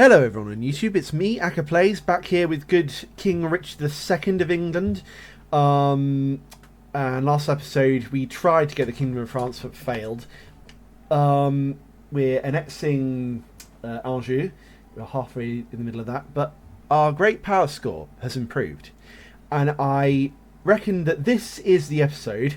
Hello everyone on YouTube, it's me, Aka Plays, back here with good King Richard II of England. And last episode we tried to get the Kingdom of France but failed. We're annexing Anjou, we're halfway in the middle of that, but our great power score has improved. And I reckon that this is the episode,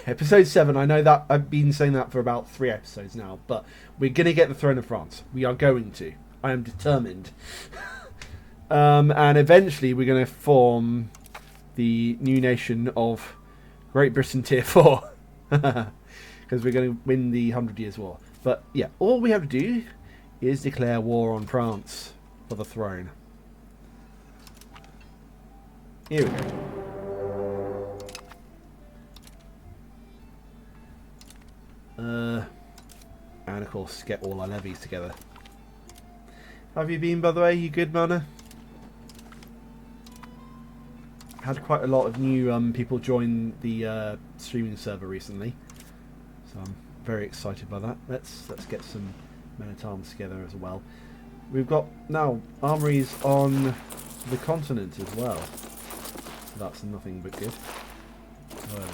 episode 7, I know that I've been saying that for about 3 episodes now, but we're going to get the throne of France. We are going to. I am determined. And eventually we're going to form the new nation of Great Britain Tier 4. Because we're going to win the 100 Years' War. But yeah, all we have to do is declare war on France for the throne. Here we go. And of course get all our levies together. How have you been, by the way? You good, Mana? Had quite a lot of new people join the streaming server recently, so I'm very excited by that. Let's get some men-at-arms together as well. We've got now armories on the continent as well, so that's nothing but good.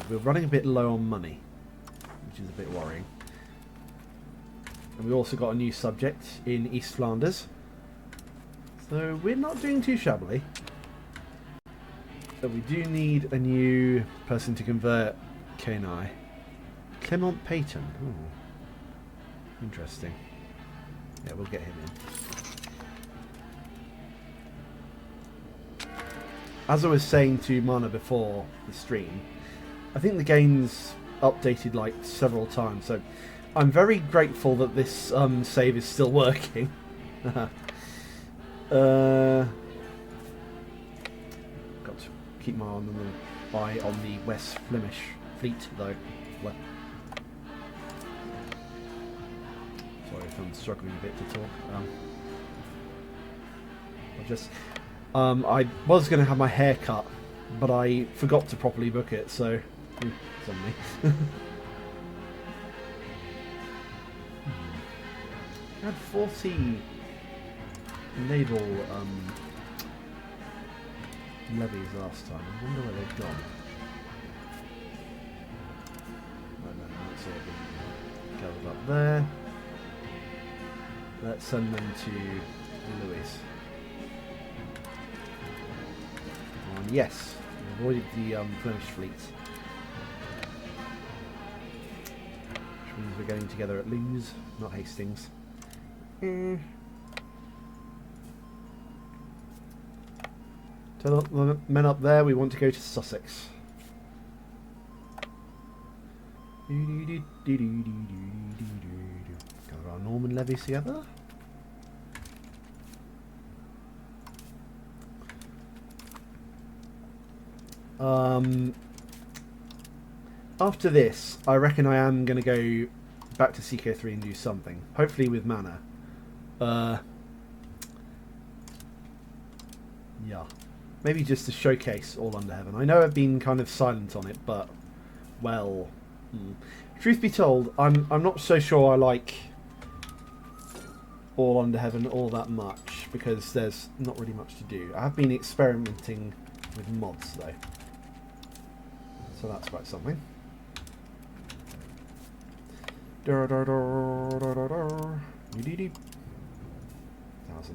We're running a bit low on money, which is a bit worrying. And we also got a new subject in East Flanders. So we're not doing too shabbily. But we do need a new person to convert Kenai. Clement Peyton. Ooh. Interesting. Yeah, we'll get him in. As I was saying to Mana before the stream, I think the game's updated like several times, so I'm very grateful that this save is still working. Got to keep my eye on the West Flemish fleet, though. Sorry if I'm struggling a bit to talk. I was going to have my hair cut, but I forgot to properly book it, so it's on me. I had 40 naval levies last time. I wonder where they've gone. No, that's all been gathered up there. Let's send them to Louis. And yes, we avoided the Flemish fleet. Which means we're getting together at Lewes, not Hastings. Tell the men up there we want to go to Sussex. Gather our Norman levies together. After this, I reckon I am going to go back to CK3 and do something. Hopefully with mana. Yeah. Maybe just to showcase All Under Heaven. I know I've been kind of silent on it, but, well, truth be told, I'm not so sure I like All Under Heaven all that much, because there's not really much to do. I have been experimenting with mods, though. So that's quite something.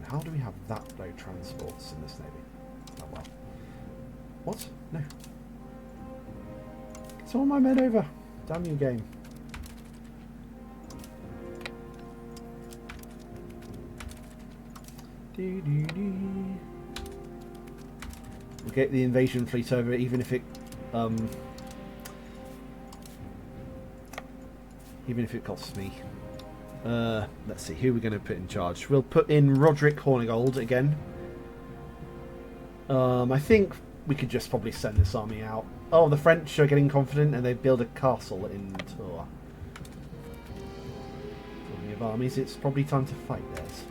How do we have that low transports in this navy? Oh well. What? No. Get all my men over. Damn you, game. We'll get the invasion fleet over, even if it costs me. Let's see, who we're going to put in charge. We'll put in Roderick Hornigold again. I think we could just probably send this army out. Oh, the French are getting confident and they build a castle in Tours. Talking of armies, it's probably time to fight theirs.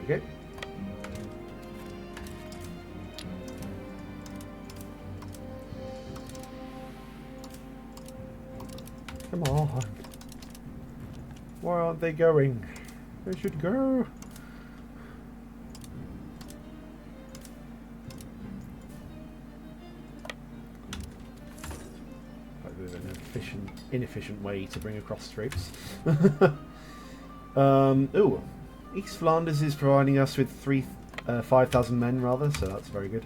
There we go. Come on. Why aren't they going? They should go. An inefficient way to bring across troops. Ooh, East Flanders is providing us with 5,000 men rather, so that's very good.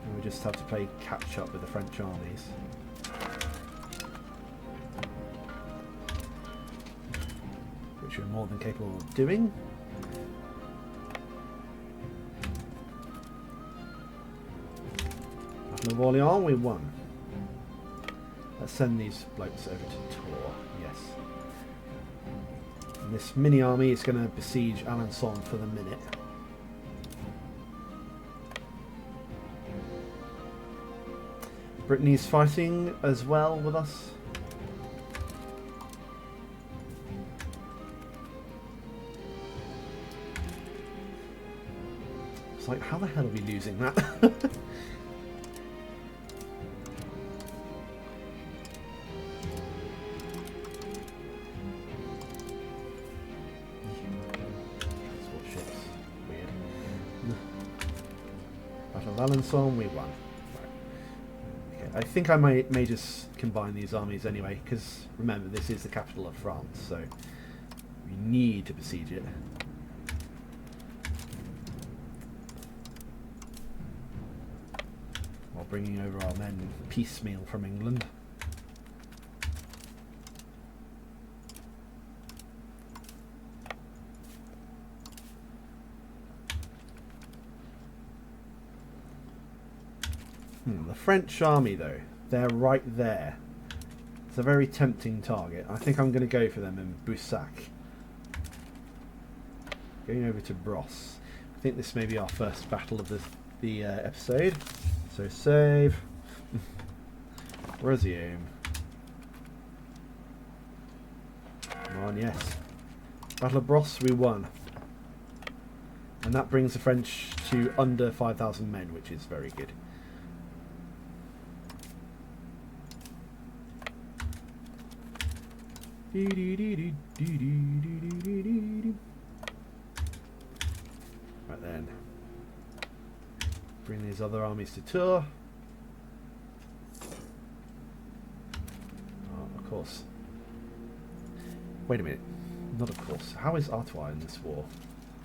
And we just have to play catch up with the French armies. Which we're more than capable of doing. Battle of Orleans, we won. Let's send these blokes over to Tours, yes. And this mini army is going to besiege Alençon for the minute. Brittany's fighting as well with us. It's like, how the hell are we losing that? Alençon, we won. Right. Okay. I think I may just combine these armies anyway, because remember, this is the capital of France, so we need to besiege it. While bringing over our men piecemeal from England. The French army, though, they're right there. It's a very tempting target. I think I'm going to go for them in Boussac. Going over to Brosse. I think this may be our first battle of the episode. So save. Resume. Come on, yes. Battle of Brosse, we won. And that brings the French to under 5,000 men, which is very good. Right then, bring these other armies to Tours. Oh, of course. Wait a minute, not of course. How is Artois in this war?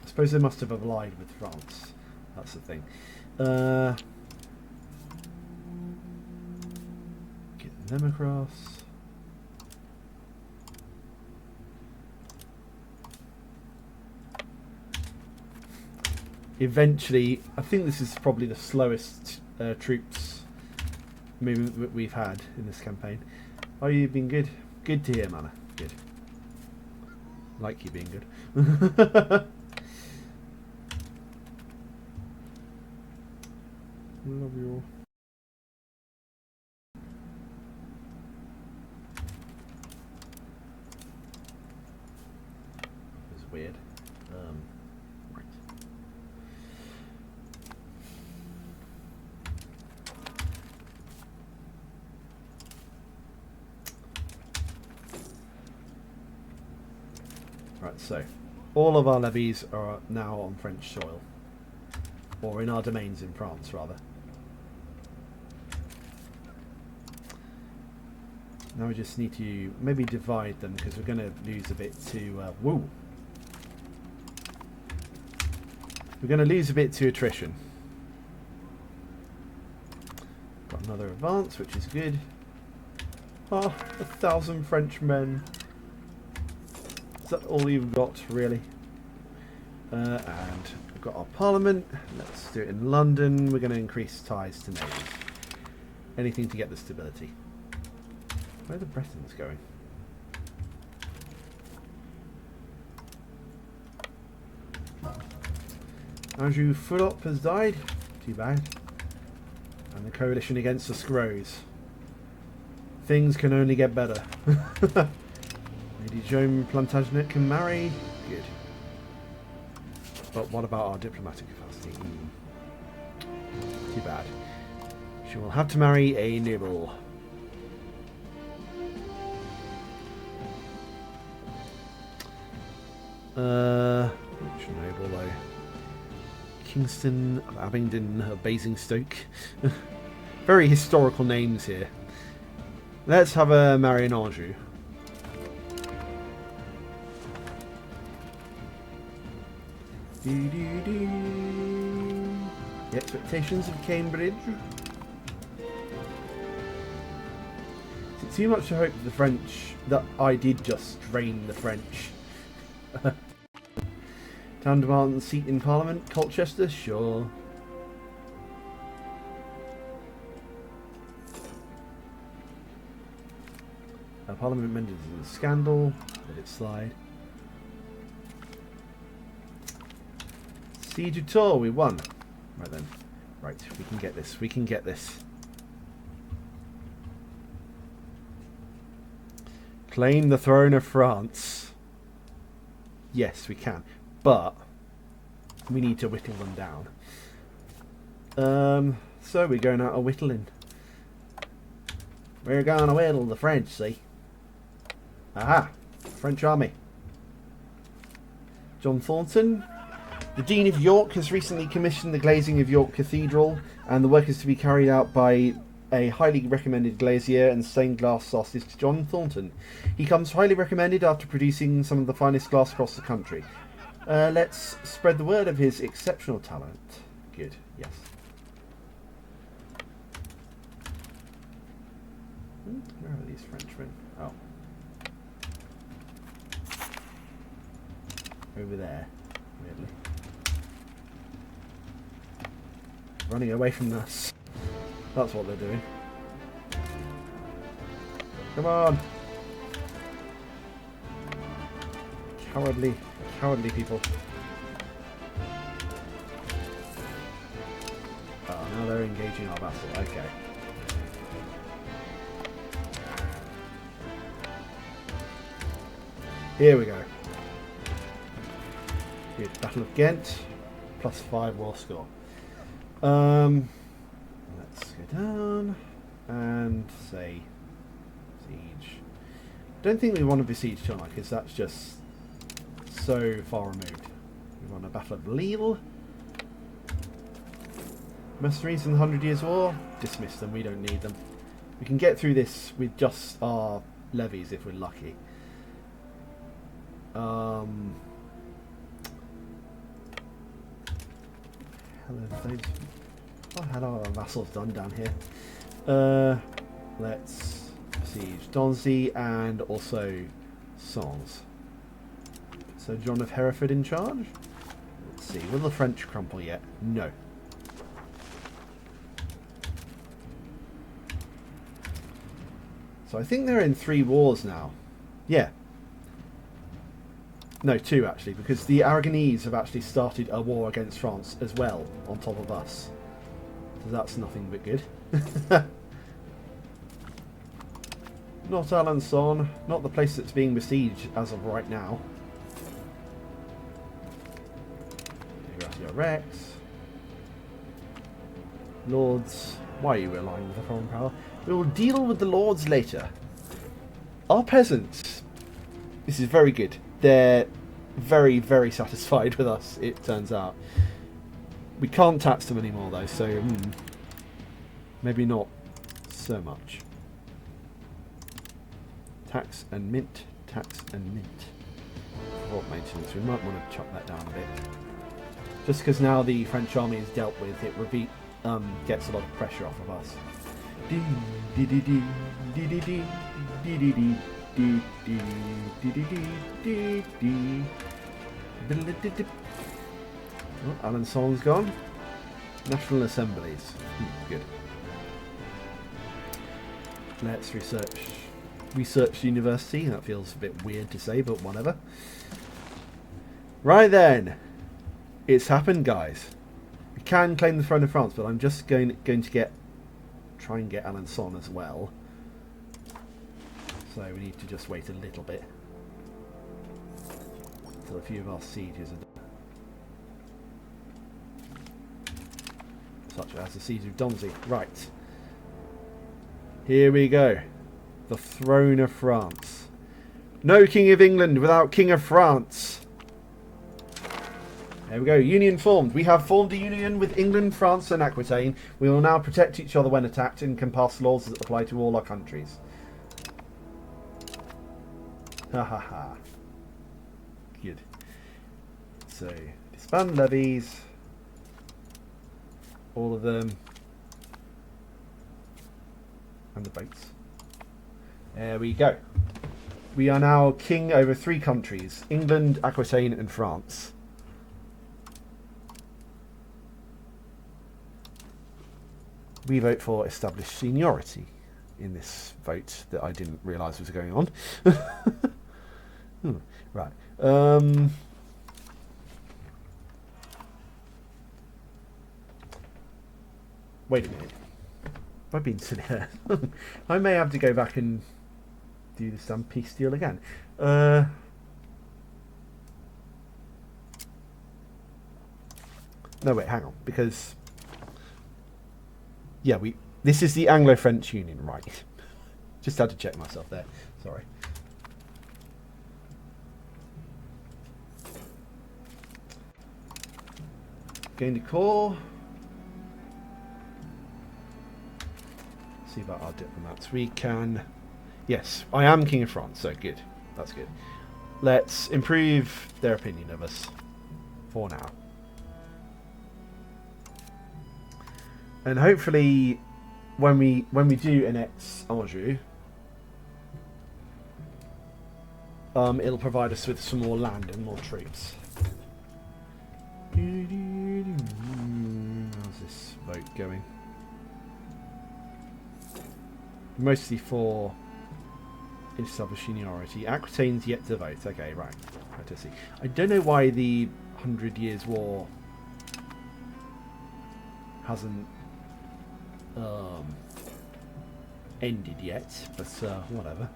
I suppose they must have allied with France. That's the thing. Get them across. Eventually, I think this is probably the slowest troops movement we've had in this campaign. Oh, you've been good. Good to hear, Mana. Good. Like you being good. Love you all. It's weird. Right. Right, so all of our levies are now on French soil, or in our domains in France, rather. Now we just need to maybe divide them, because we're going to lose a bit to we're going to lose a bit to attrition. Got another advance, which is good. Oh, 1,000 French men. Is that all you've got, really? And we've got our parliament. Let's do it in London. We're going to increase ties to navies. Anything to get the stability. Where are the Bretons going? Andrew Fulop has died. Too bad. And the coalition against us grows. Things can only get better. Lady Joan Plantagenet can marry. Good. But what about our diplomatic capacity? Too bad. She will have to marry a noble. Which noble though? Kingston of Abingdon of Basingstoke. Very historical names here. Let's have a marry an Anjou. The expectations of Cambridge. Is it too much to hope that the French, that I did just drain the French? Town demands seat in Parliament, Colchester, sure. Parliament amended the scandal, let it slide. Siege of Tours, we won. Right then. Right, we can get this. We can get this. Claim the throne of France. Yes, we can. But we need to whittle them down. So we're going out of whittling. We're going to whittle the French, see? Aha! French army. John Thornton. The Dean of York has recently commissioned the glazing of York Cathedral, and the work is to be carried out by a highly recommended glazier and stained glass artist, John Thornton. He comes highly recommended after producing some of the finest glass across the country. Let's spread the word of his exceptional talent. Good, yes. Where are these Frenchmen? Oh. Over there, weirdly. Running away from us. That's what they're doing. Come on! Cowardly, cowardly people. Oh, now they're engaging our vassal. Okay. Here we go. Good. Battle of Ghent. +5 war score. Let's go down and say siege. Don't think we want to besiege tonight because that's just so far removed. We want a Battle of Lille. Mercenaries in the 100 Years' War. Dismiss them. We don't need them. We can get through this with just our levies if we're lucky. What the hell are our vassals done down here? Let's siege Donzy and also Sens. So John of Hereford in charge? Let's see, will the French crumple yet? No. So I think they're in 3 wars now. Yeah. No, 2 actually, because the Aragonese have actually started a war against France as well, on top of us. So that's nothing but good. Not Alençon, not the place that's being besieged as of right now. Rex. Lords, why are you relying with a foreign power? We will deal with the lords later. Our peasants, this is very good. They're very, very satisfied with us, it turns out. We can't tax them anymore though, so maybe not so much. Tax and mint, tax and mint. Fort maintenance, we might want to chop that down a bit. Just because now the French army is dealt with, it gets a lot of pressure off of us. Oh, Alençon's gone. National Assemblies. Good. Let's research university. That feels a bit weird to say, but whatever. Right then. It's happened, guys. We can claim the throne of France, but I'm just going to try and get Alençon as well. So we need to just wait a little bit until a few of our sieges are done. Such as the siege of Donzy. Right. Here we go. The throne of France. No King of England without King of France. There we go. Union formed. We have formed a union with England, France, and Aquitaine. We will now protect each other when attacked and can pass laws that apply to all our countries. Ha ha ha. Good. So, disband levies. All of them. And the boats. There we go. We are now king over 3 countries. England, Aquitaine, and France. We vote for established seniority in this vote that I didn't realise was going on. Right. Wait a minute. I've been sitting here. I may have to go back and do this damn peace deal again. No, wait, hang on, because yeah, this is the Anglo-French Union, right? Just had to check myself there. Sorry. Gain the core. See about our diplomats. We can. Yes, I am King of France, so good. That's good. Let's improve their opinion of us for now. And hopefully when we do annex Anjou, it'll provide us with some more land and more troops. How's this vote going? Mostly for established seniority. Aquitaine's yet to vote. Okay, right. Right to see. I don't know why the 100 Years' War hasn't ended yet, but whatever.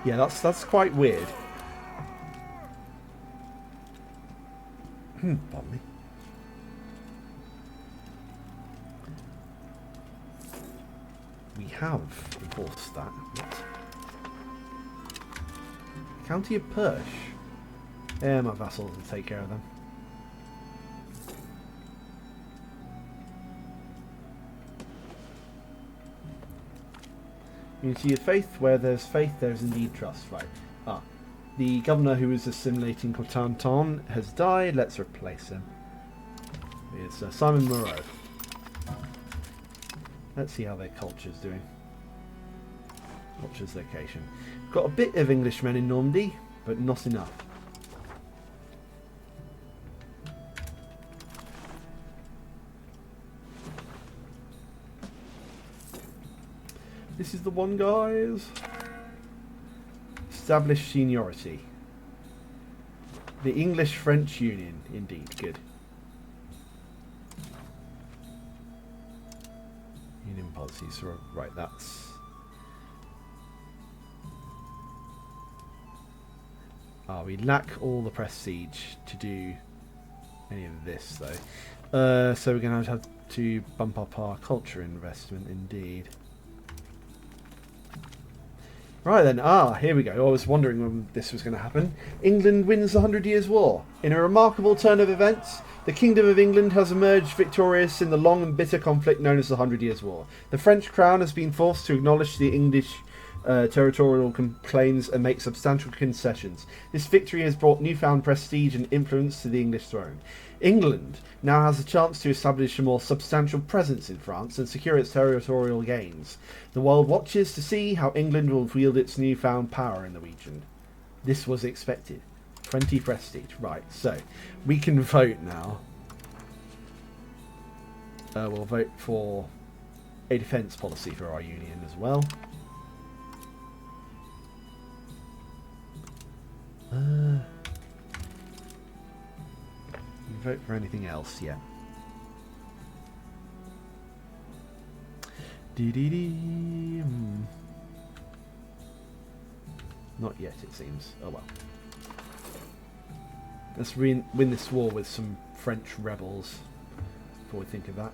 Yeah, that's quite weird. Pardon me. We have enforced that. What? County of Perche. Yeah, my vassals will take care of them. Unity of faith. Where there's faith, there's indeed trust. Right. Ah. The governor who was assimilating Cotentin has died. Let's replace him. It's Simon Moreau. Let's see how their culture's doing. Culture's location. Got a bit of Englishmen in Normandy, but not enough. This is the one, guys. Established seniority. The English-French Union, indeed. Good. Union policies. Right, that's... we lack all the prestige to do any of this, though. So we're going to have to bump up our culture investment, indeed. Right then, here we go. I was wondering when this was going to happen. England wins the 100 Years' War. In a remarkable turn of events, the Kingdom of England has emerged victorious in the long and bitter conflict known as the 100 Years' War. The French crown has been forced to acknowledge the English territorial claims and make substantial concessions. This victory has brought newfound prestige and influence to the English throne. England now has a chance to establish a more substantial presence in France and secure its territorial gains. The world watches to see how England will wield its newfound power in the region. This was expected. 20 prestige. Right, so we can vote now. We'll vote for a defence policy for our union as well. Vote for anything else yet? Not yet, it seems. Oh well. Let's win this war with some French rebels before we think of that.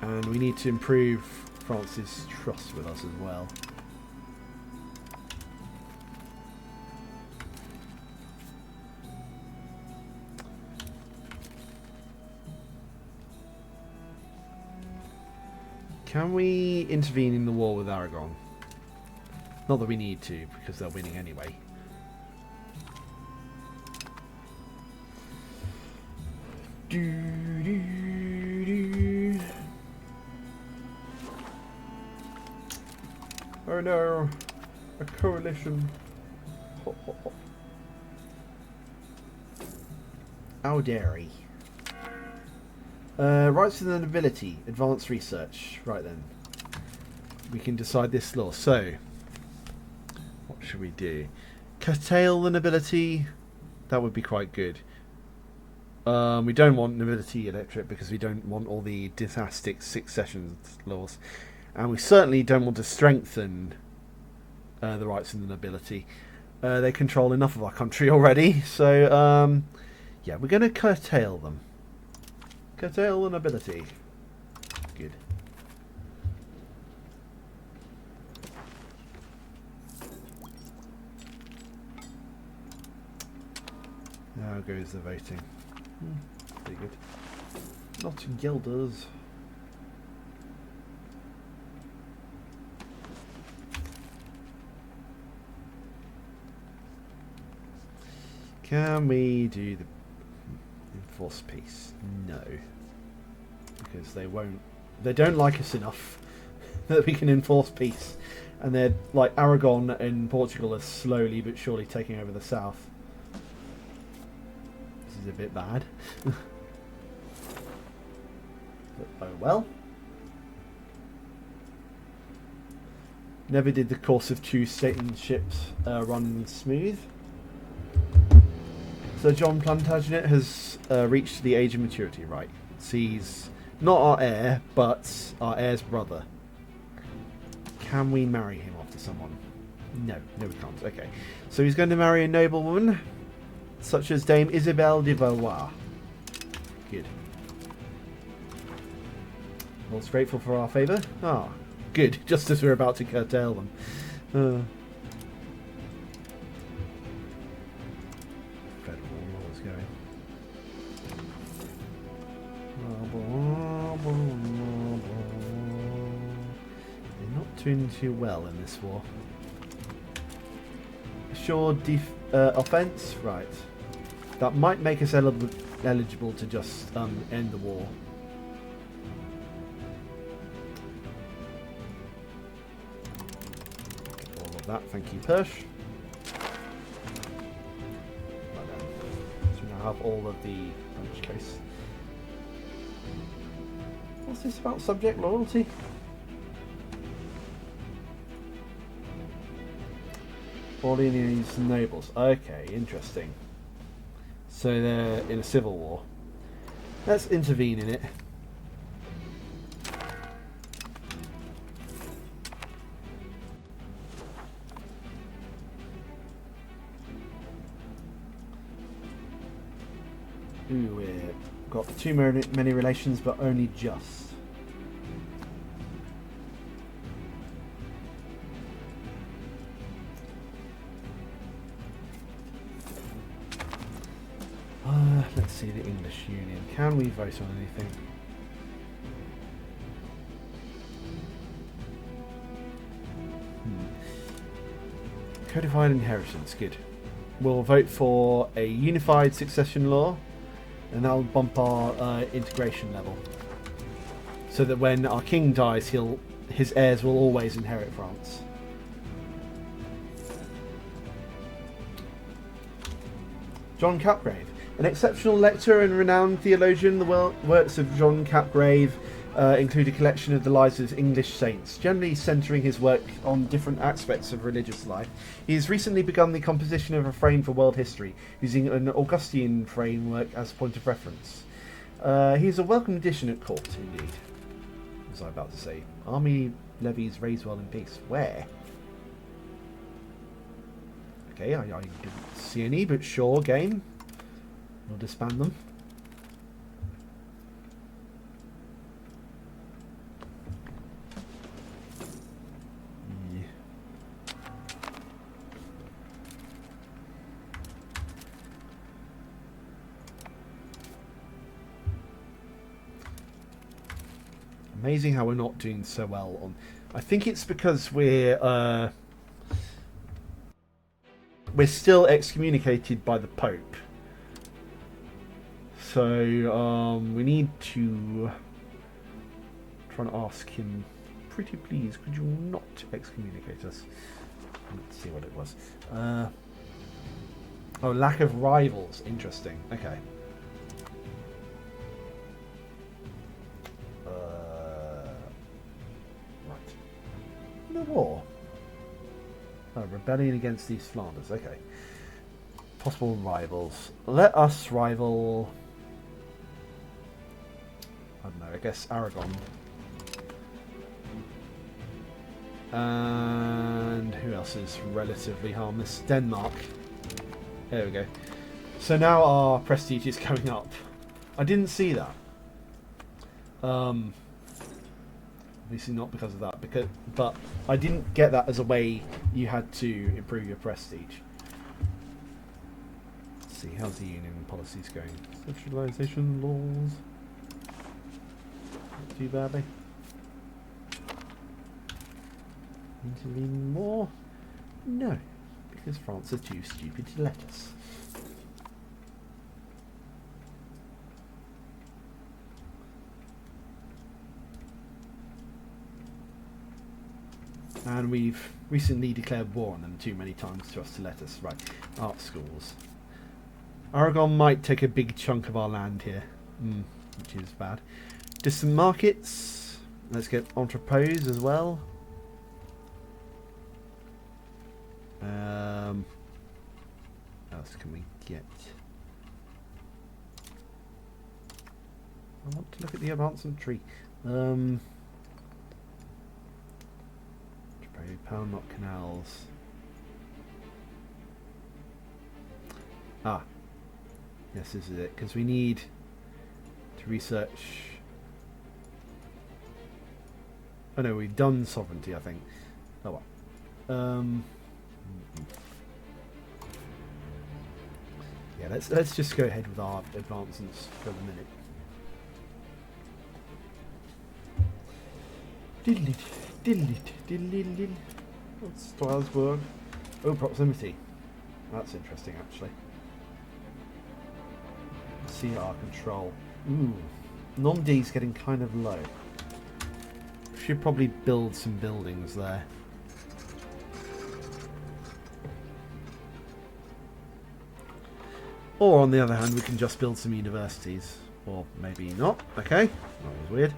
And we need to improve France's trust with us as well. Can we intervene in the war with Aragon? Not that we need to, because they're winning anyway. Oh no, a coalition. How dare he? Rights of the nobility, advanced research. Right then, we can decide this law. So, what should we do? Curtail the nobility. That would be quite good. We don't want nobility electorate because we don't want all the dynastic succession laws, and we certainly don't want to strengthen the rights of the nobility. They control enough of our country already, so yeah, we're going to curtail them. Curtail the nobility. Good. Now goes the voting. Pretty good. Not in guilders. Can we do the enforce peace? No, because they won't. They don't like us enough that we can enforce peace, and they're like Aragon and Portugal are slowly but surely taking over the south. This is a bit bad. But, oh well. Never did the course of two stateships run smooth. So John Plantagenet has reached the age of maturity, right? So he's not our heir, but our heir's brother. Can we marry him off to someone? No, we can't. Okay. So he's going to marry a noblewoman, such as Dame Isabelle de Valois. Good. All's grateful for our favour? Ah, good. Just as we're about to curtail them. Federal laws going. They're not doing too well in this war. Assured offence? Right. That might make us eligible to just end the war. All of that, thank you, Persh. Right then. So we now have all of the French case. What's this about subject loyalty? Orleanese nobles. Okay, interesting. So they're in a civil war. Let's intervene in it. Ooh, we've got too many relations, but only just. Let's see the English Union. Can we vote on anything? Codified inheritance, good. We'll vote for a unified succession law, and that'll bump our integration level. So that when our king dies, his heirs will always inherit France. John Capgrave. An exceptional lecturer and renowned theologian, the works of John Capgrave include a collection of the lives of English saints, generally centering his work on different aspects of religious life. He has recently begun the composition of a frame for world history, using an Augustine framework as point of reference. He is a welcome addition at court, indeed. What was I about to say? Army levies raise well in peace. Where? Okay, I didn't see any, but sure, game. We'll disband them. Yeah. Amazing how we're not doing so well on... I think it's because we're still excommunicated by the Pope. So we need to try and ask him, pretty please, could you not excommunicate us? Let's see what it was. Oh, lack of rivals. Interesting. Okay. Right. No war. Oh, rebellion against East Flanders. Okay. Possible rivals. Let us rival... I don't know, I guess Aragon. And who else is relatively harmless? Denmark. There we go. So now our prestige is going up. I didn't see that. Obviously not because of that, but I didn't get that as a way you had to improve your prestige. Let's see, how's the union policies going? Socialisation laws. Not too badly. Intervene more? No, because France are too stupid to let us. And we've recently declared war on them too many times for us to let us. Right, art schools. Aragon might take a big chunk of our land here, which is bad. Distant markets. Let's get entrepôts as well. What else can we get? I want to look at the advancement tree. Pound not canals. Ah, yes, this is it. Because we need to research. Oh no, we've done sovereignty, I think. Oh well. Yeah, let's just go ahead with our advancements for the minute. What's Strasbourg? Oh, proximity. That's interesting, actually. CR control. Ooh, Normandy's getting kind of low. Should probably build some buildings there. Or on the other hand, we can just build some universities. Or maybe not. Okay, that was weird.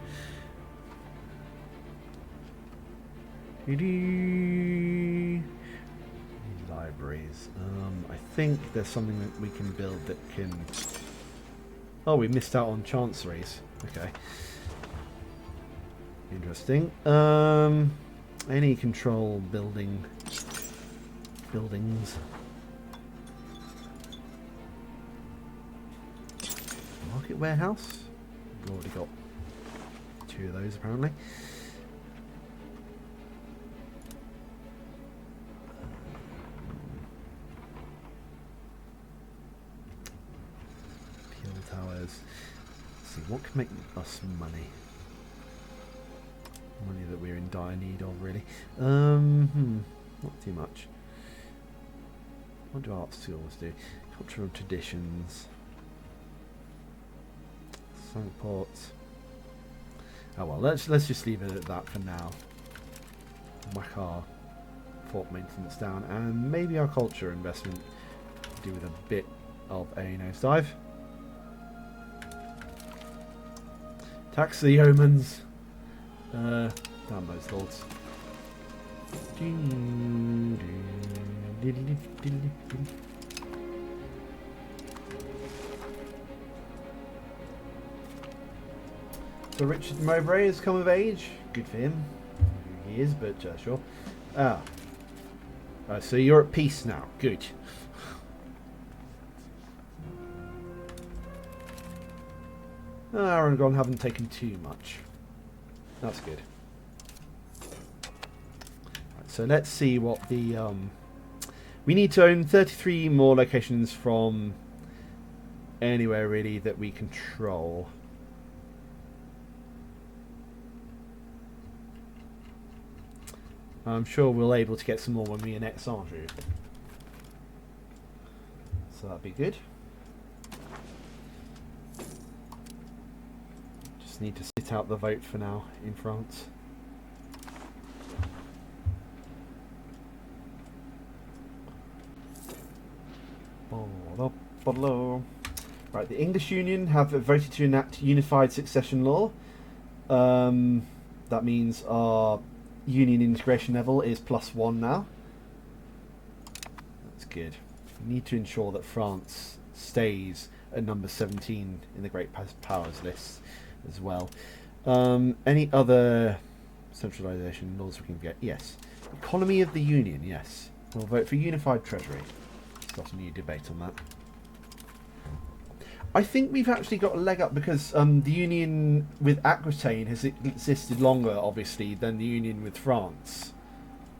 Libraries. I think there's something that we can build that can... Oh, we missed out on chanceries. Okay. Interesting. Any control buildings. Market warehouse. We've already got 2 of those apparently. Towers. Let's see, what can make us money? Money that we're in dire need of, really. Not too much. What do art schools do? Cultural traditions. Sunk ports. Oh well, let's just leave it at that for now. Whack our fort maintenance down, and maybe our culture investment to do with a bit of a nosedive. Tax the omens. Damn those lords. So Richard Mowbray has come of age. Good for him. He is, but sure. So you're at peace now. Good. Aragon haven't taken too much. That's good. Right, so let's see what the... we need to own 33 more locations from anywhere really that we control. I'm sure we'll be able to get some more when we annex Anjou. So that'd be good. Just need to sit out the vote for now in France. Right, the English Union have voted to enact unified succession law. That means our union integration level is +1 now. That's good. We need to ensure that France stays at number 17 in the Great Powers list as well. Any other centralisation laws we can get? Yes. Economy of the Union, yes. We'll vote for unified treasury. Start a new debate on that. I think we've actually got a leg up because the union with Aquitaine has existed longer, obviously, than the union with France.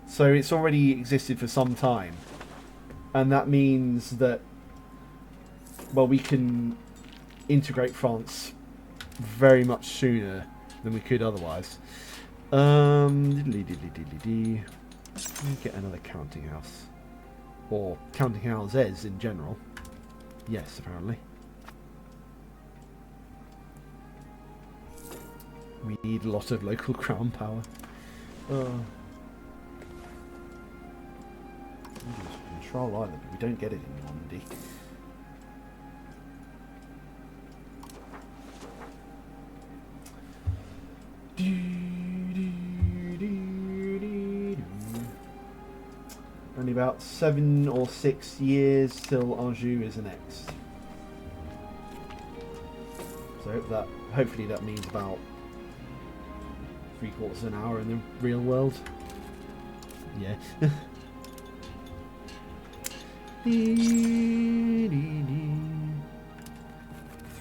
So it's already existed for some time. And that means that, well, we can integrate France very much sooner than we could otherwise. Let me get another counting house. Or counting houses in general. Yes, apparently. We need a lot of local crown power. Control Island, but we don't get it in Normandy. Only about 7 or 6 years till Anjou is annexed. So hopefully that means about 3/4 of an hour in the real world. Yeah.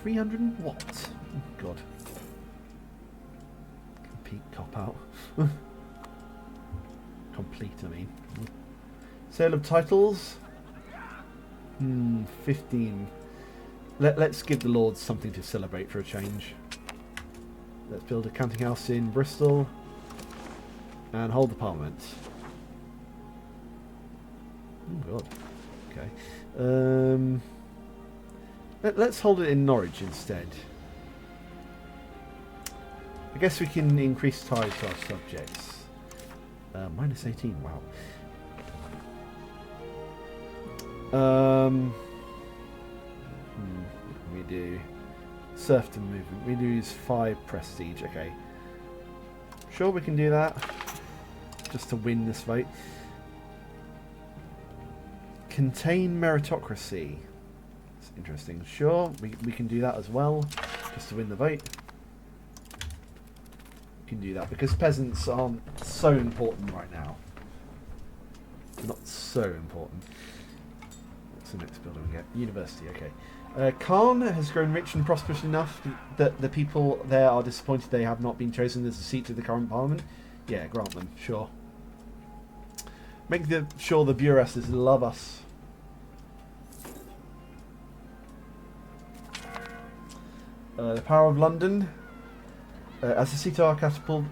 300 what? Oh God. Complete cop out. Complete, I mean. Sale of titles. 15. Let's give the lords something to celebrate for a change. Let's build a counting house in Bristol and hold the Parliament. Oh God. Okay. Let's hold it in Norwich instead. I guess we can increase ties to our subjects. -18. Wow. What can we do? Serfdom movement. We lose 5 prestige. Okay. Sure, we can do that. Just to win this vote. Contain meritocracy. It's interesting. Sure, we can do that as well. Just to win the vote. We can do that because peasants aren't so important right now. Not so important. What's the next building we get? University, okay. Caen has grown rich and prosperous enough that the people there are disappointed they have not been chosen as a seat of the current parliament. Yeah, grant them, sure. Make sure the bureaucrats love us. The power of London. As the seat of our capital,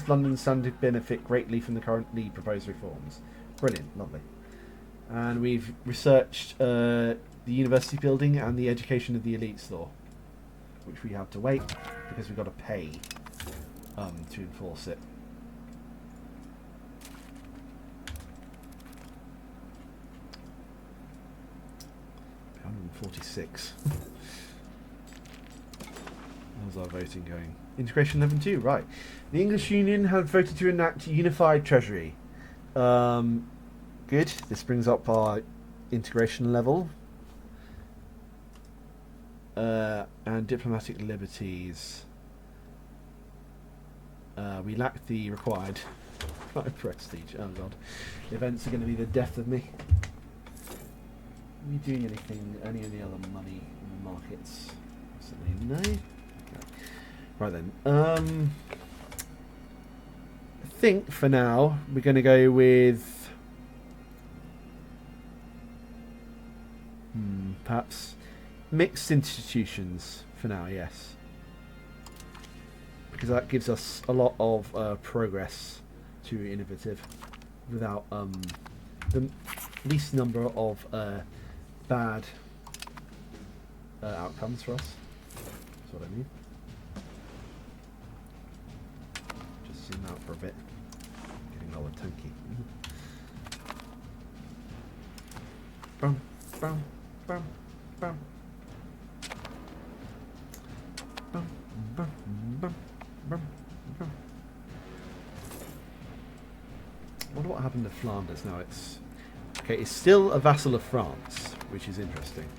London stand to benefit greatly from the currently proposed reforms. Brilliant, lovely. And we've researched the university building and the education of the elites law, which we have to wait because we've got to pay to enforce it. $146. How's our voting going? Integration level 2, right. The English Union have voted to enact unified treasury. Good. This brings up our integration level. And diplomatic liberties. We lack the required prestige. Oh God. Events are going to be the death of me. Are we doing any of the other money in the markets? Possibly no. Okay. Right then. I think for now we're going to go with perhaps mixed institutions for now. Yes, because that gives us a lot of progress too innovative, without the least number of bad outcomes for us. That's what I mean. Just zoom out for a bit. Getting a lot of tanky. Bum, bum, bum, bum. Bum, bum, bum, bum, bum. I wonder what happened to Flanders now. It's okay. It's still a vassal of France, which is interesting.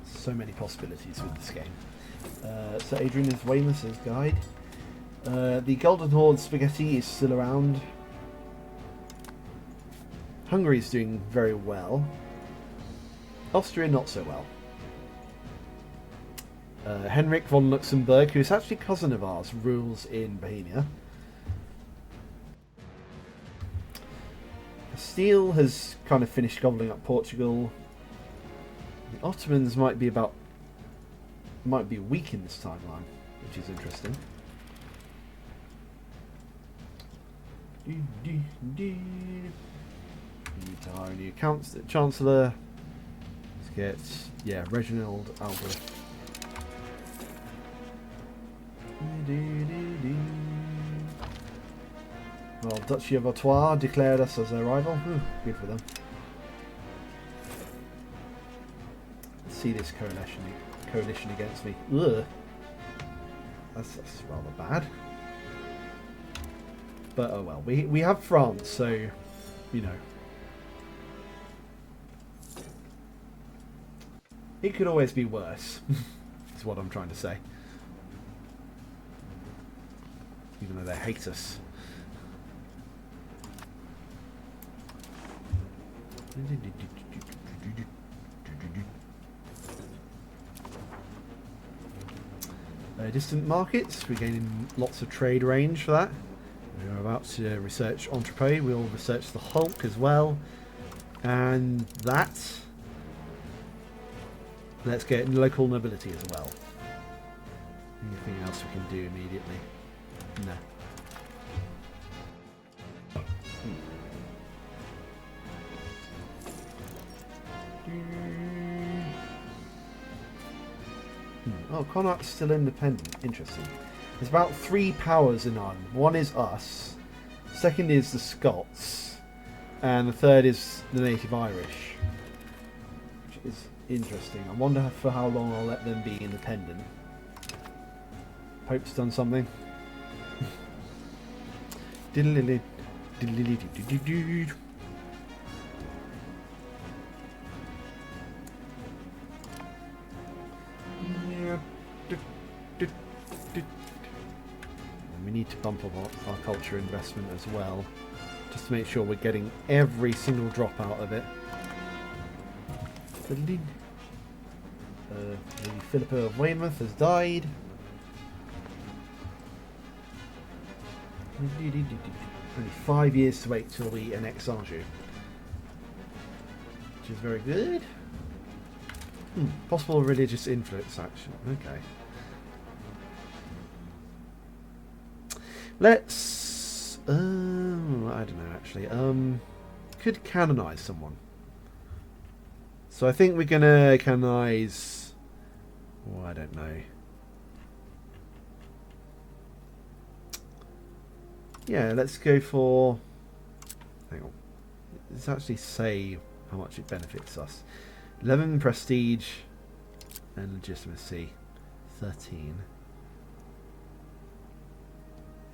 So many possibilities with this game. So Adrian is Weymouth's guide. The Golden Horde spaghetti is still around. Hungary is doing very well. Austria not so well. Henrik von Luxembourg, who is actually a cousin of ours, rules in Bohemia. Castile has kind of finished gobbling up Portugal. The Ottomans might be weak in this timeline, which is interesting. Need to hire a new Chancellor. Let's get, Reginald Albert. Well, Duchy of Artois declared us as their rival. Good for them. Let's see this coalition against me. Ugh. That's rather bad. But oh well, we have France, so you know. It could always be worse, is what I'm trying to say. Even though they hate us. Distant markets, we're gaining lots of trade range for that. We're about to research Entrepot, we'll research the Hulk as well. And that. Let's get local nobility as well. Anything else we can do immediately? No. Oh, Connaught's still independent. Interesting. There's about 3 powers in Ireland. One is us. Second is the Scots. And the third is the native Irish. Which is interesting. I wonder for how long I'll let them be independent. Pope's done something. Diddle-lily. Diddle-lily-doo-doo-doo-doo. We need to bump up our culture investment as well, just to make sure we're getting every single drop out of it. Lady Philippa of Weymouth has died. Only 5 years to wait till we annex Anjou, which is very good. Possible religious influence action. Okay. Let's I don't know actually. Could canonize someone. So I think we're gonna canonize, I don't know. Yeah, let's go for, hang on. Let's actually say how much it benefits us. 11 prestige and legitimacy. 13.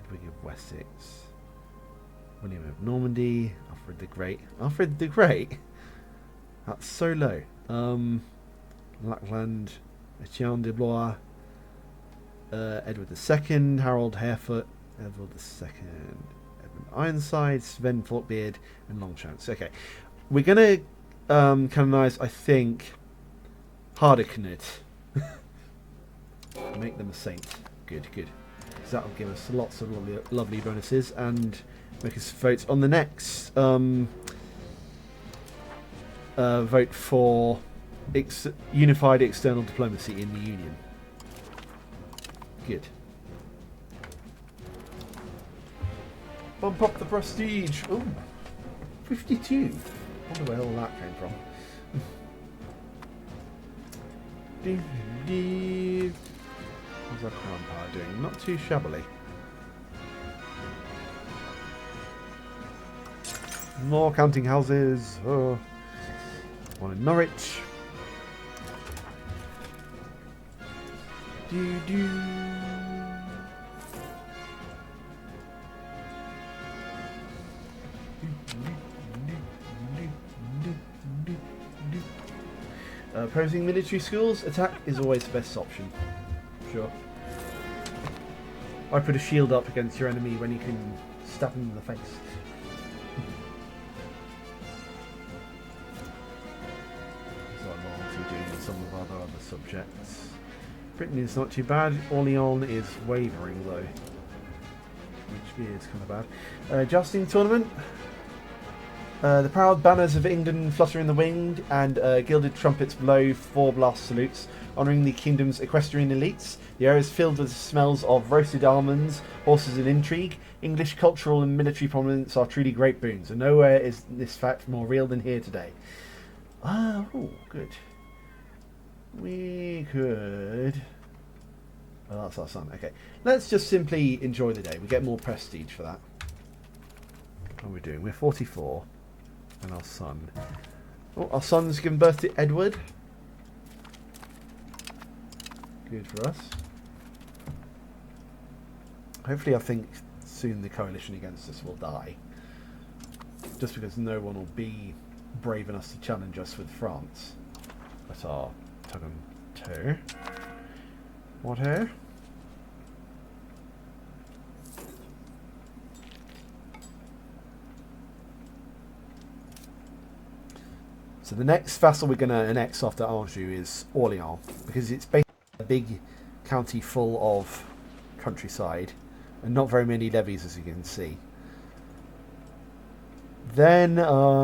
Edward of Wessex. William of Normandy. Alfred the Great. Alfred the Great? That's so low. Lackland. Etienne de Blois. Edward II. Harold Harefoot. Edward II. Edmund Ironside. Sven Forkbeard. And Longchamps. Okay. We're going to canonize, I think, Hardicanute. Make them a saint. Good, good. Because that'll give us lots of lovely bonuses and make us vote on the next vote for unified external diplomacy in the Union. Good. Bump up the prestige. Ooh, 52. Wonder where all that came from. How's our crown power doing? Not too shabbily. More counting houses. Oh. One in Norwich. Opposing military schools, attack is always the best option. Sure. I put a shield up against your enemy when you can stab him in the face. That's what I'm also doing with some of our other subjects. Britain is not too bad. Orleans is wavering though, which is kind of bad. Jousting tournament. The proud banners of England flutter in the wind, and gilded trumpets blow 4 blast salutes, honouring the kingdom's equestrian elites. The air is filled with the smells of roasted almonds, horses and intrigue. English cultural and military prominence are truly great boons, and nowhere is this fact more real than here today. Oh, good. We could... Oh, that's our sun. Okay. Let's just simply enjoy the day. We get more prestige for that. What are we doing? We're 44. And our son. Oh, our son's given birth to Edward. Good for us. Hopefully, I think soon the coalition against us will die. Just because no one will be brave enough to challenge us with France. That's our Tugum 2. What here? So the next vassal we're going to annex after Anjou is Orleans, because it's basically a big county full of countryside and not very many levies, as you can see. Then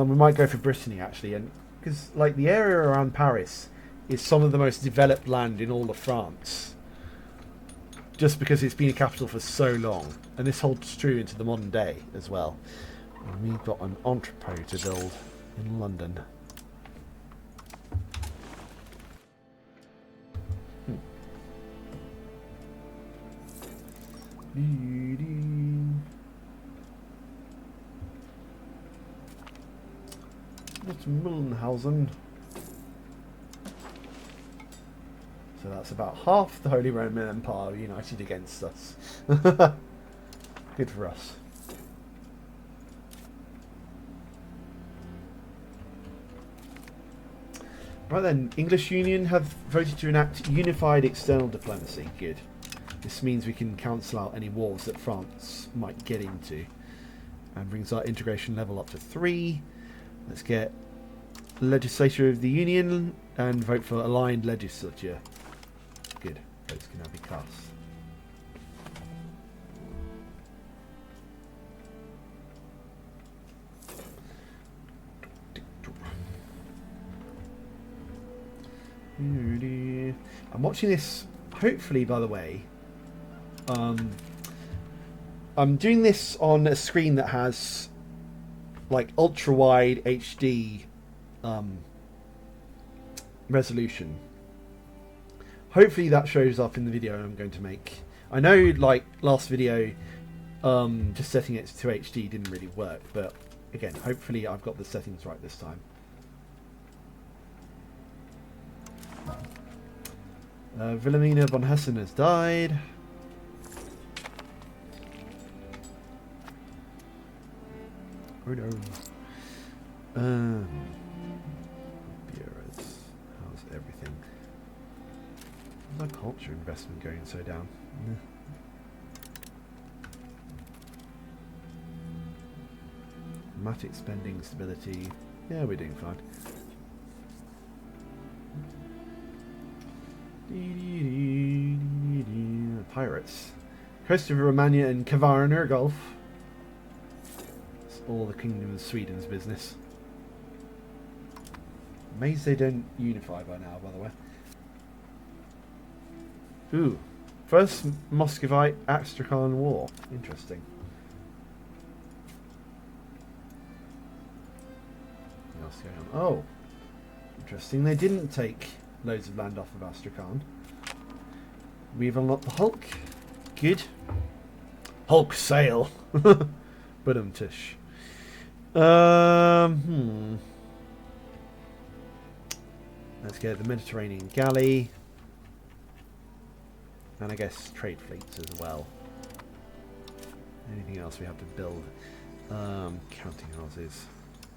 we might go for Brittany actually, and because like the area around Paris is some of the most developed land in all of France, just because it's been a capital for so long, and this holds true into the modern day as well. And we've got an entrepot to build in London. That's Mullenhausen. So that's about half the Holy Roman Empire united against us. Good for us. Right then, English Union have voted to enact unified external diplomacy. Good. This means we can cancel out any wars that France might get into, and brings our integration level up to 3. Let's get legislature of the Union and vote for aligned legislature. Good. Votes can now be cast. I'm watching this, hopefully, by the way. I'm doing this on a screen that has like ultra wide HD resolution. Hopefully that shows up in the video I'm going to make. I know, like last video, just setting it to HD didn't really work, but again, hopefully I've got the settings right this time. Wilhelmina von Hessen has died. Oh no. Bureaus. How's everything? How's our culture investment going so down? Matic spending stability. Yeah, we're doing fine. Pirates. Coast of Romagna and Kavarner Gulf. It's all the Kingdom of Sweden's business. Amazed they don't unify by now, by the way. Ooh. First Muscovite-Astrakhan War. Interesting. What else going on? Oh. Interesting. They didn't take loads of land off of Astrakhan. We've unlocked the Hulk. Good. Hulk sail. Tush. Let's get the Mediterranean galley. And I guess trade fleets as well. Anything else we have to build? Counting houses.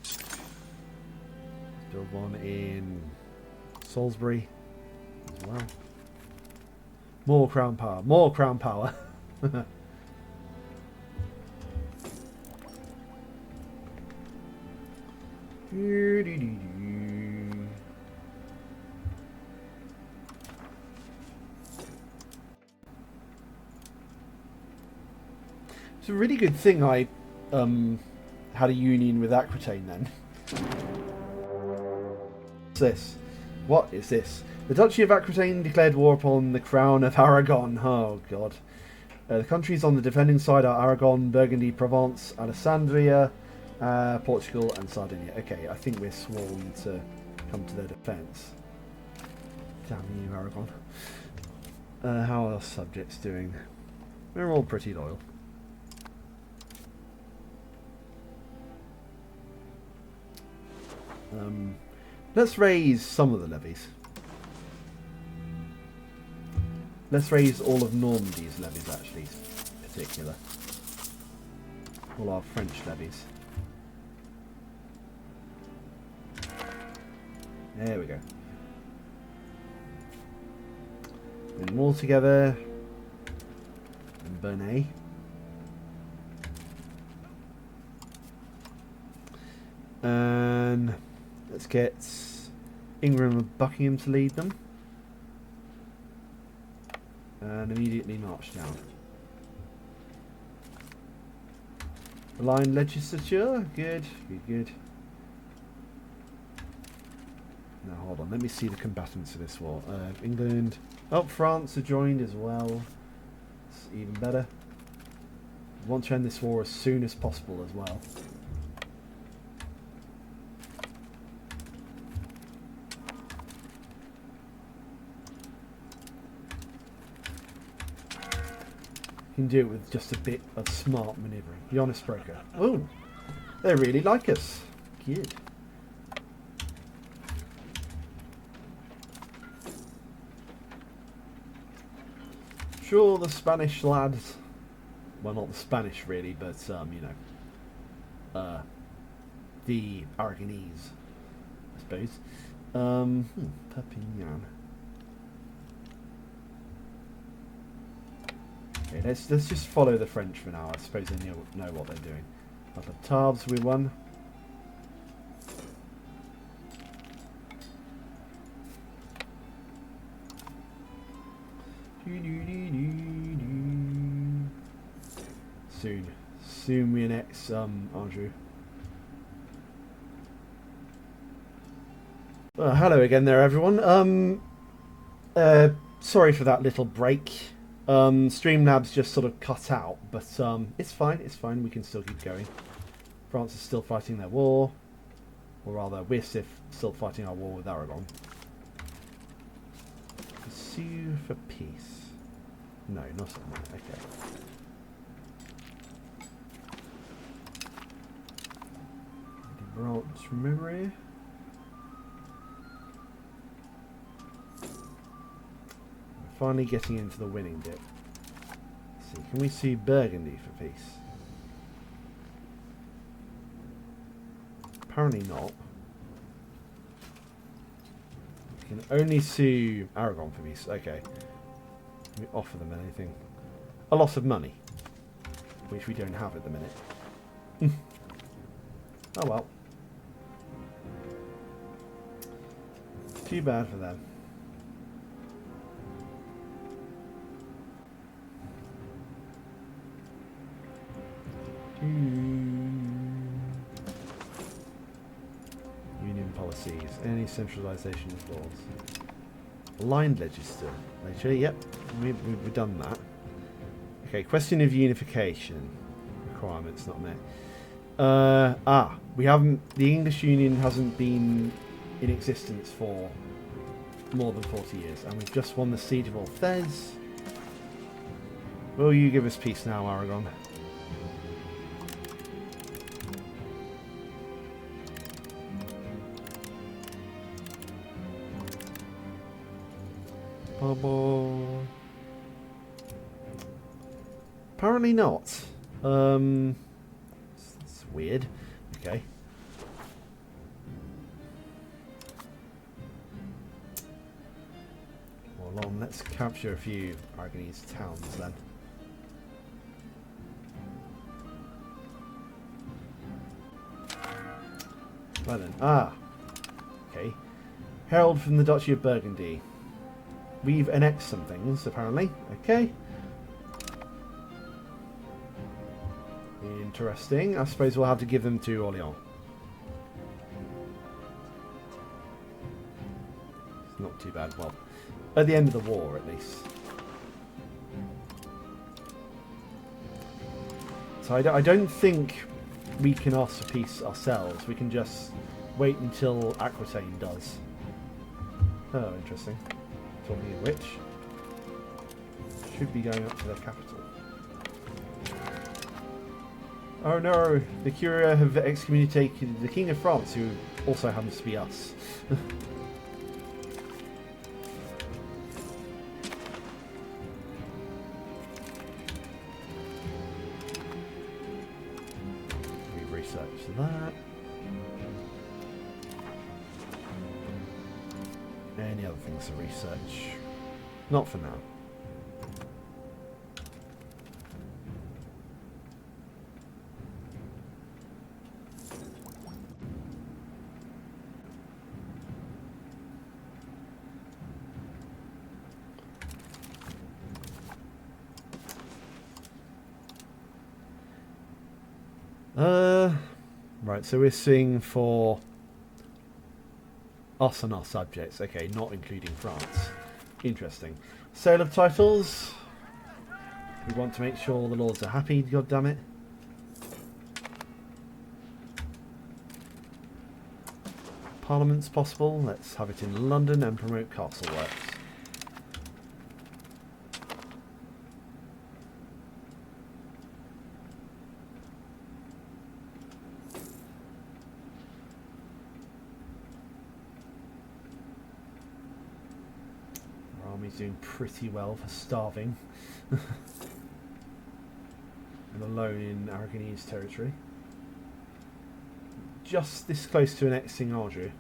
Let's build one in Salisbury as well. More crown power. More crown power. It's a really good thing I had a union with Aquitaine then. What's this? What is this? The Duchy of Aquitaine declared war upon the Crown of Aragon. Oh god. The countries on the defending side are Aragon, Burgundy, Provence, Alessandria, Portugal and Sardinia. Okay, I think we're sworn to come to their defence. Damn you, Aragon. How are our subjects doing? We're all pretty loyal. Let's raise some of the levies. Let's raise all of Normandy's levies, actually, in particular. All our French levies. There we go. Bring them all together. And Bernay. And let's get Ingram and Buckingham to lead them. And immediately march down. Aligned legislature. Good, good, good. Now hold on, let me see the combatants of this war. England. Oh, France are joined as well. It's even better. We want to end this war as soon as possible as well. Can do it with just a bit of smart manoeuvring. The honest broker. Oh, they really like us. Good. Sure, the Spanish lads. Well, not the Spanish really, but you know, the Aragonese, I suppose. Perpignan. Okay, let's just follow the French for now. I suppose they know what they're doing. Battle of Tarbes, we won. Soon we annex Anjou. Hello again there, everyone. Sorry for that little break. Streamlabs just sort of cut out, but it's fine, we can still keep going. France is still fighting their war, or rather we're still fighting our war with Aragon. Sue for peace. No, not on that, okay. Branch memory. Finally getting into the winning bit. Let's see, can we see Burgundy for peace? Apparently not. We can only sue Aragon for peace. Okay. Can we offer them anything? A loss of money, which we don't have at the minute. Oh well. Too bad for them. Union policy. policies. Any centralisation of laws. Aligned legislature. Yep, we've done that. Okay, question of unification. Requirements not met. We haven't. The English Union hasn't been in existence for more than 40 years, and we've just won the siege of Orthez. Will you give us peace now, Aragon? Bubble. Apparently not. It's weird. Okay. Hold on, let's capture a few Aragonese towns then. Right then. Okay. Herald from the Duchy of Burgundy. We've annexed some things, apparently. Okay. Interesting. I suppose we'll have to give them to Orléans. It's not too bad. Well, at the end of the war, at least. So I don't think we can ask for peace ourselves. We can just wait until Aquitaine does. Oh, interesting. Talking of which, should be going up to their capital. Oh no, the Curia have excommunicated the King of France, who also happens to be us. We research that. Any other things to research? Not for now. Right, so we're seeing for us and our subjects. Okay, not including France. Interesting. Sale of titles. We want to make sure the lords are happy, god damn it. Parliament's possible. Let's have it in London and promote castle works. Doing pretty well for starving and alone in Aragonese territory, just this close to annexing Anjou.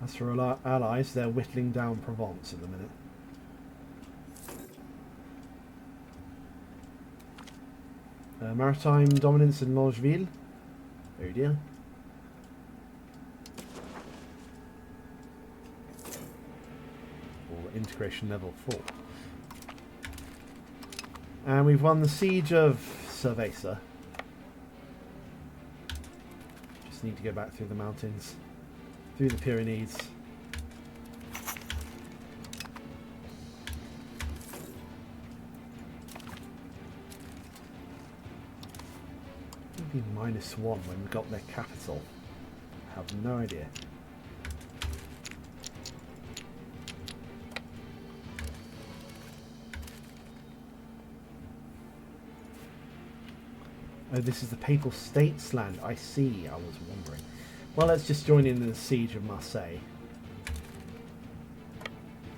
As for our allies, they're whittling down Provence at the minute. Maritime dominance in Longeville. Oh dear. Or integration level 4. And we've won the siege of Cerveza. Just need to go back through the mountains, through the Pyrenees. -1 when we got their capital. I have no idea. Oh, this is the Papal States land. I see. I was wondering. Well, let's just join in the siege of Marseille.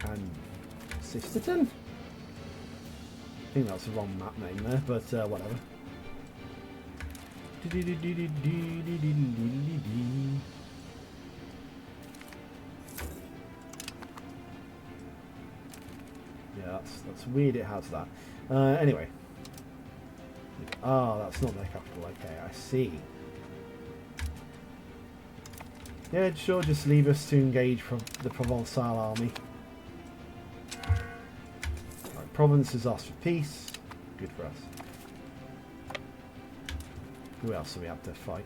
And Sisterton? I think that's the wrong map name there, but whatever. Yeah, that's weird it has that. Anyway. Ah, that's not their capital. Okay, I see. Yeah, sure, just leave us to engage the Provençal army. Right, Provence has asked for peace. Good for us. Who else do we have to fight?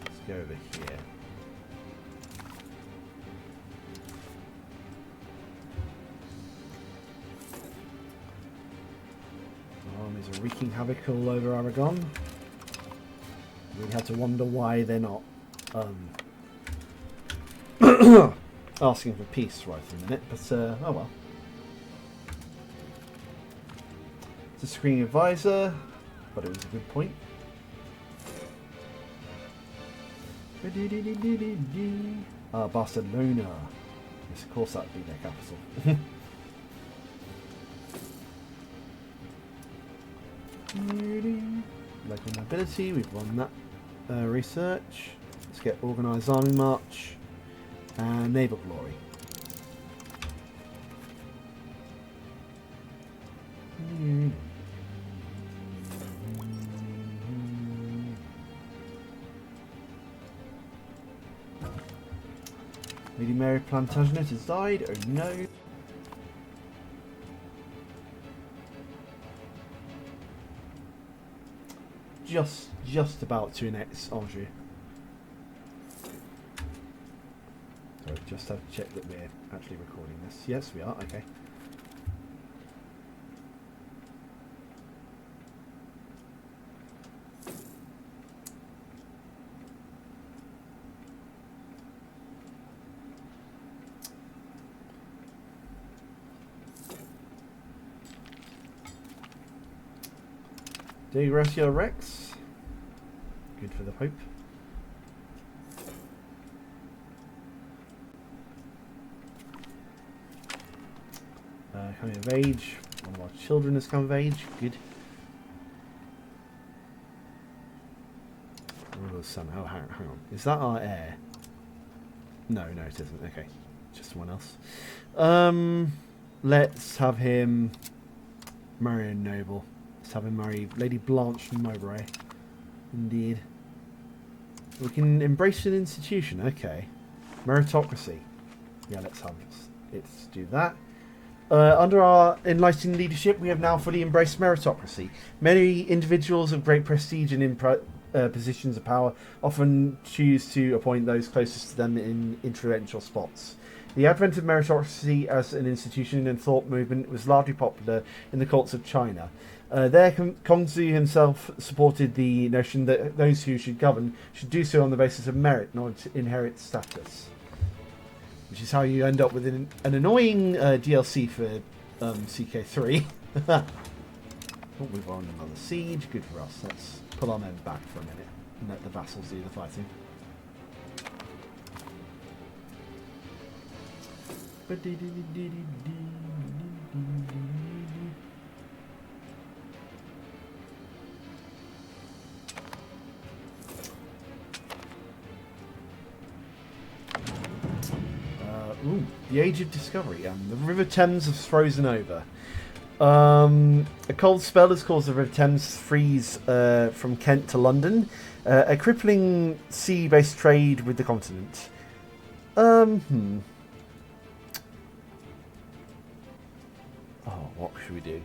Let's go over here. Armies are wreaking havoc all over Aragon. We had to wonder why they're not asking for peace right in a minute, but oh well. It's a screening advisor, but it was a good point. Barcelona. Yes, of course that would be their capital. Local mobility, we've won that research. Let's get organised army march and naval glory. Lady Mary Plantagenet has died. Oh no. Just about to annex Anjou. Sorry, just have to check that we're actually recording this. Yes, we are. Okay. Degressio Rex. Good for the Pope. Coming of age. One of our children has come of age. Good. Oh, somehow, hang on. Is that our heir? No, it isn't. Okay. Just someone else. Let's have him marry a noble. Let's have him marry Lady Blanche Mowbray. Indeed. We can embrace an institution. Okay. Meritocracy. Yeah, let's do that. Under our enlightened leadership, we have now fully embraced meritocracy. Many individuals of great prestige and in positions of power often choose to appoint those closest to them in influential spots. The advent of meritocracy as an institution and thought movement was largely popular in the courts of China. There, Kongzi himself supported the notion that those who should govern should do so on the basis of merit, not inherent status. Which is how you end up with an annoying DLC for CK3. We'll move on to another siege. Good for us. Let's pull our men back for a minute and let the vassals do the fighting. The Age of Discovery. The River Thames has frozen over. A cold spell has caused the River Thames to freeze from Kent to London. A crippling sea-based trade with the continent. Oh, what should we do?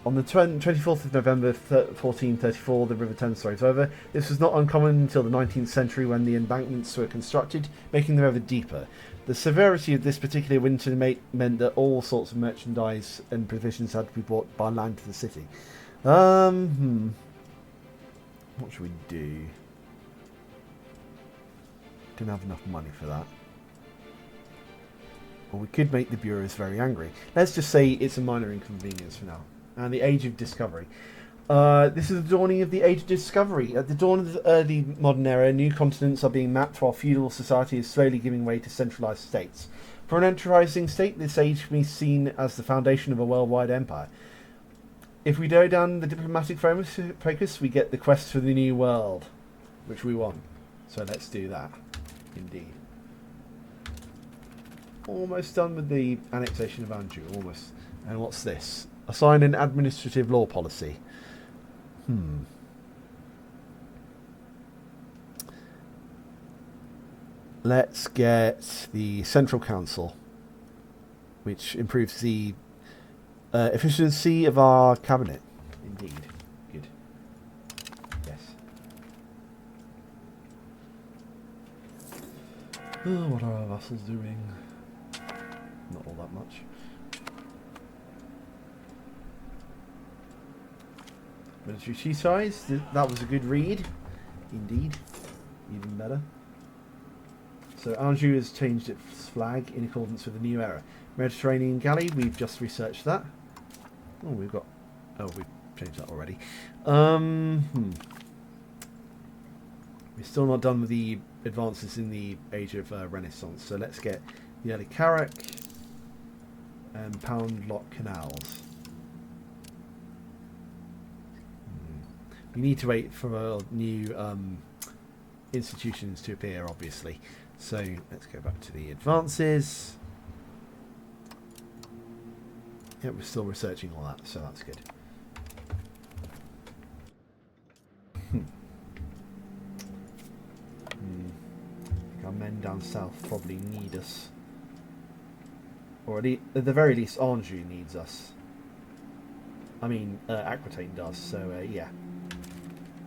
On the 24th of November 1434, the River Thames froze over. This was not uncommon until the 19th century when the embankments were constructed, making the river deeper. The severity of this particular winter meant that all sorts of merchandise and provisions had to be brought by land to the city. What should we do? Don't have enough money for that. Well, we could make the bureaus very angry. Let's just say it's a minor inconvenience for now. And the Age of Discovery. This is the dawning of the Age of Discovery. At the dawn of the early modern era, new continents are being mapped while feudal society is slowly giving way to centralised states. For an enterprising state, this age can be seen as the foundation of a worldwide empire. If we go down the diplomatic focus, we get the quest for the new world, which we want. So let's do that. Indeed. Almost done with the annexation of Anjou. Almost. And what's this? Assign an administrative law policy. Let's get the Central Council, which improves the efficiency of our cabinet. Indeed. Good. Yes. Oh, what are our vassals doing? Not all that much. Military sea size. That was a good read. Indeed. Even better. So Anjou has changed its flag in accordance with the new era. Mediterranean galley, we've just researched that. Oh, we've changed that already. We're still not done with the advances in the age of Renaissance. So let's get the early Carrack and Pound Lock canals. We need to wait for new institutions to appear, obviously. So let's go back to the advances. Yeah, we're still researching all that, so that's good. I think our men down south probably need us. Or at the very least, Anjou needs us. I mean, Aquitaine does, so yeah.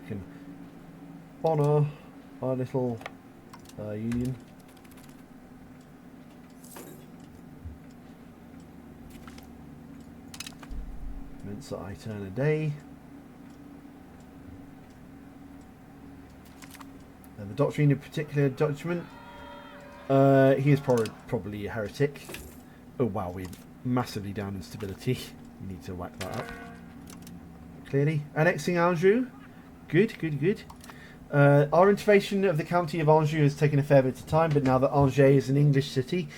We can honour our little union. Mince that I turn a day. The doctrine of particular judgment. He is probably a heretic. Oh wow, we're massively down in stability. We need to whack that up. Clearly. Annexing Anjou. Good, good, good. Our intervention of the county of Anjou has taken a fair bit of time, but now that Angers is an English city,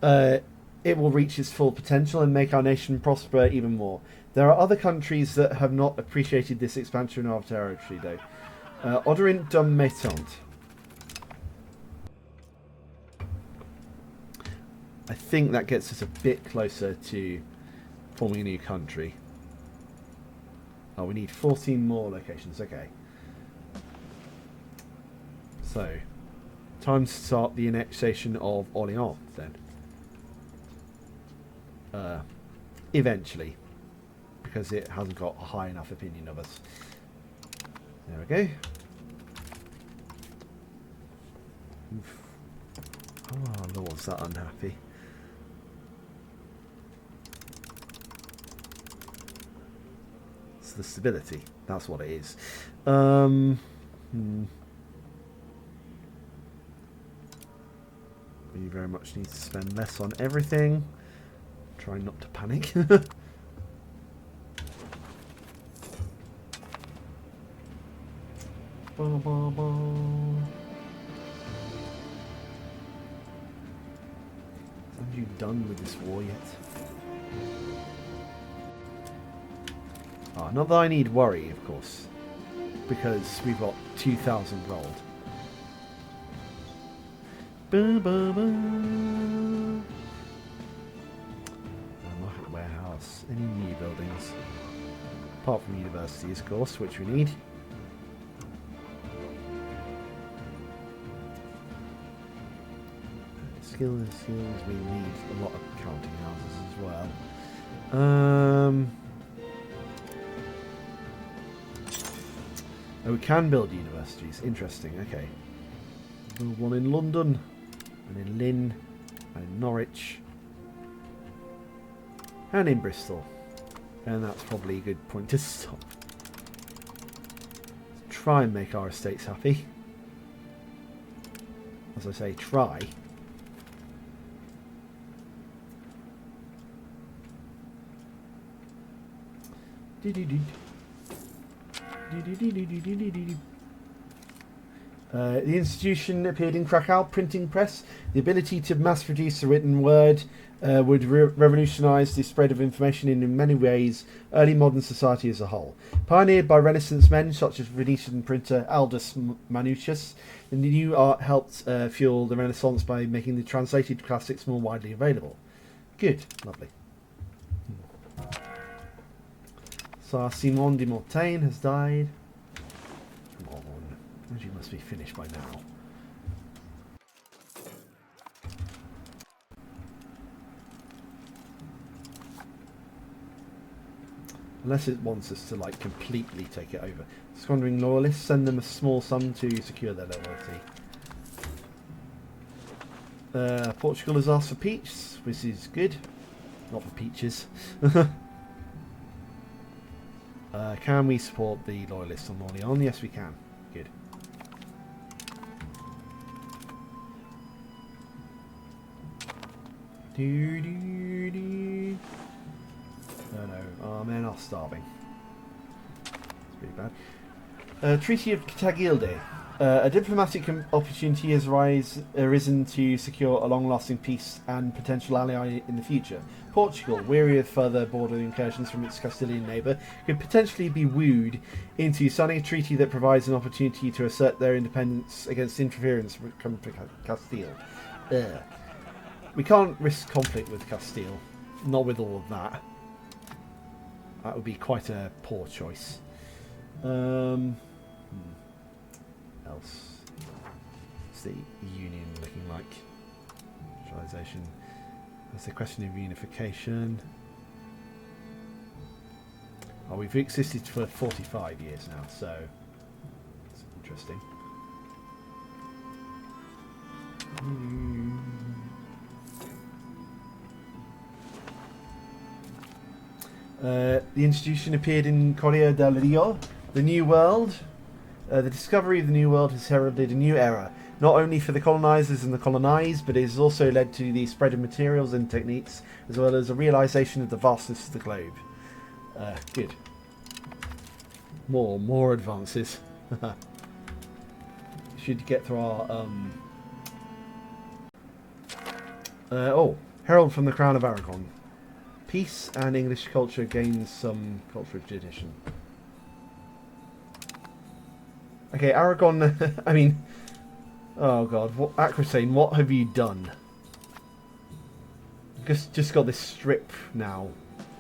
it will reach its full potential and make our nation prosper even more. There are other countries that have not appreciated this expansion of our territory, though. Oderint dum metant. I think that gets us a bit closer to forming a new country. Oh, we need 14 more locations. Okay. So, time to start the annexation of Orléans, then. Eventually. Because it hasn't got a high enough opinion of us. There we go. Oof. Oh, our lord's that unhappy. It's the stability. That's what it is. We very much need to spend less on everything. Try not to panic. Are you done with this war yet? Not that I need worry, of course, because we've got 2,000 gold. Market warehouse. Any new buildings? Apart from universities, of course, which we need. Skills. We need a lot of counting houses as well. Oh, we can build universities. Interesting. Okay. Build one in London, and in Lynn, and in Norwich, and in Bristol. And that's probably a good point to stop. Try and make our estates happy. As I say, try. The institution appeared in Krakow printing press. The ability to mass produce a written word would revolutionise the spread of information in many ways early modern society as a whole. Pioneered by Renaissance men such as Venetian printer Aldus Manutius, the new art helped fuel the Renaissance by making the translated classics more widely available. Good, lovely. So Simon de Montaigne has died. Come on, you must be finished by now. Unless it wants us to, like, completely take it over. Squandering loyalists, send them a small sum to secure their loyalty. Portugal has asked for peach, which is good. Not for peaches. Can we support the loyalists on Orleans? Yes, we can. Good. No, our men are starving. It's pretty bad. Treaty of Tagilde. A diplomatic opportunity has arisen to secure a long-lasting peace and potential ally in the future. Portugal, weary of further border incursions from its Castilian neighbour, could potentially be wooed into signing a treaty that provides an opportunity to assert their independence against interference coming from Castile. We can't risk conflict with Castile. Not with all of that. That would be quite a poor choice. Else? What's the union looking like? Centralisation. That's the question of unification. Oh, we've existed for 45 years now, so it's interesting. The institution appeared in Corriere del Rio, the New World. The discovery of the New World has heralded a new era, not only for the colonisers and the colonised, but it has also led to the spread of materials and techniques, as well as a realisation of the vastness of the globe. Good. More advances. Should get through our... Herald from the Crown of Aragon. Peace and English culture gains some cultural tradition. Okay, Aragon, I mean... Oh god, Aquitaine, what have you done? Just got this strip now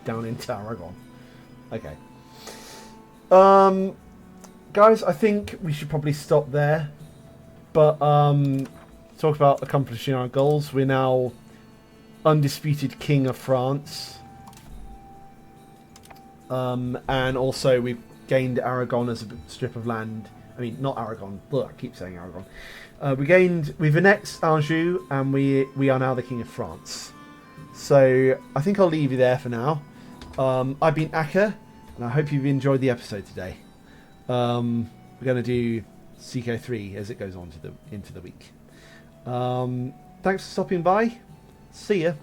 down into Aragon. Okay. Guys, I think we should probably stop there. But, talk about accomplishing our goals. We're now undisputed King of France. And also we've gained Aragon as a strip of land. I mean, not Aragon. Ugh, I keep saying Aragon. We've annexed Anjou, and we are now the King of France. So I think I'll leave you there for now. I've been Akka, and I hope you've enjoyed the episode today. We're going to do CK3 as it goes on into the week. Thanks for stopping by. See ya.